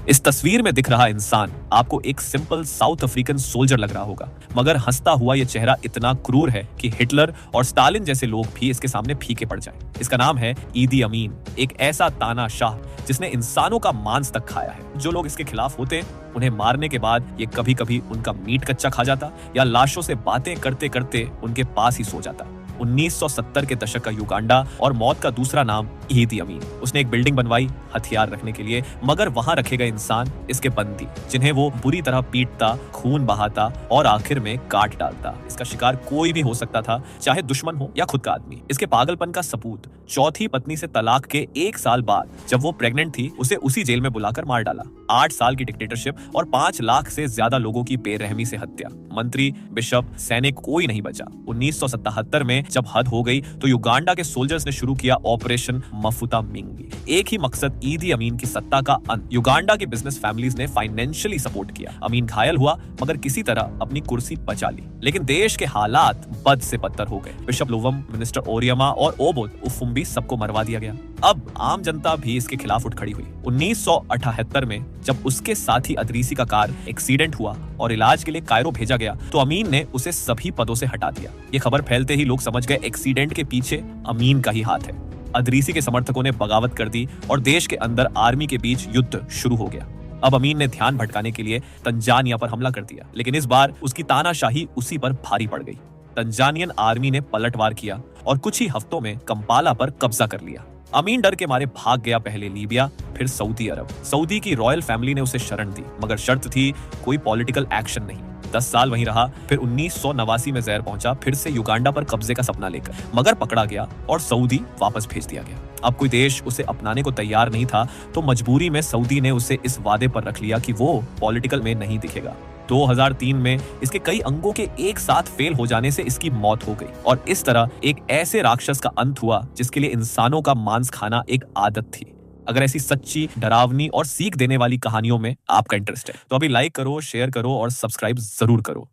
इस तस्वीर में दिख रहा इंसान आपको एक सिंपल साउथ अफ्रीकन सोल्जर लग रहा होगा, मगर हंसता हुआ यह चेहरा इतना क्रूर है कि हिटलर और स्टालिन जैसे लोग भी इसके सामने फीके पड़ जाएं। इसका नाम है ईदी अमीन, एक ऐसा तानाशाह जिसने इंसानों का मांस तक खाया है। जो लोग इसके खिलाफ होते उन्हें मारने के बाद ये कभी कभी उनका मीट कच्चा खा जाता या लाशों से बातें करते करते उनके पास ही सो जाता। 1970 के दशक का युगांडा और मौत का दूसरा नाम ईदी अमीन। उसने एक बिल्डिंग बनवाई हथियार रखने के लिए, मगर वहां रखे गए इंसान इसके बंदी, जिन्हें वो बुरी तरह पीटता, खून बहाता और आखिर में काट डालता। इसका शिकार कोई भी हो सकता था, चाहे दुश्मन हो या खुद का आदमी। इसके पागलपन का सबूत चौथी पत्नी से तलाक के 1 साल बाद जब वो प्रेग्नेंट थी, उसे उसी जेल में बुलाकर मार डाला। 8 साल की डिक्टेटरशिप और 5 लाख से ज्यादा लोगों की बेरहमी से हत्या। मंत्री, बिशप, सैनिक कोई नहीं बचा। 1977 में जब हद हो गई तो युगांडा के सोल्जर्स ने शुरू किया ऑपरेशन मफुता मिंगी। एक ही मकसद, ईदी अमीन की सत्ता का अंत। युगांडा की बिजनेस फैमिलीज ने फाइनेंशियली सपोर्ट किया। अमीन घायल हुआ मगर किसी तरह अपनी कुर्सी बचा ली, लेकिन देश के हालात बद से बदतर हो गए। बिशप लुवम, मिनिस्टर ओरियमा और ओबोत उफुम्बी सबको मरवा दिया गया। अब आम जनता भी इसके खिलाफ उठ खड़ी हुई। 1978 में जब उसके साथी अदरीसी का कार एक्सीडेंट हुआ और इलाज के लिए कायरो भेजा गया तो अमीन ने उसे सभी पदों से हटा दिया। ये खबर फैलते ही लोग समझ गए एक्सीडेंट के पीछे अमीन का ही हाथ है। अदरीसी के समर्थकों ने बगावत कर दी और देश के अंदर आर्मी के बीच युद्ध शुरू हो गया। अब अमीन ने ध्यान भटकाने के लिए तंजानिया पर हमला कर दिया, लेकिन इस बार उसकी तानाशाही उसी पर भारी पड़ गई। तंजानियन आर्मी ने पलटवार किया और कुछ ही हफ्तों में कंपाला पर कब्जा कर लिया। अमीन डर के मारे भाग गया, पहले लीबिया फिर सऊदी अरब। सऊदी की रॉयल फैमिली ने उसे शरण दी, मगर शर्त थी कोई पॉलिटिकल एक्शन नहीं। 10 साल वहीं रहा, फिर 1989 में ज़हर पहुंचा, फिर से युगांडा पर कब्जे का सपना लेकर, मगर पकड़ा गया और सऊदी वापस भेज दिया गया। अब कोई देश उसे अपनाने को तैयार नहीं था, तो मजबूरी में सऊदी ने उसे इस वादे पर रख लिया कि वो पॉलिटिकल में नहीं दिखेगा। 2003 में इसके कई अंगों के एक साथ फेल हो जाने से इसकी मौत हो गई और इस तरह एक ऐसे राक्षस का अंत हुआ जिसके लिए इंसानों का मांस खाना एक आदत थी। अगर ऐसी सच्ची, डरावनी और सीख देने वाली कहानियों में आपका इंटरेस्ट है तो अभी लाइक करो, शेयर करो और सब्सक्राइब जरूर करो।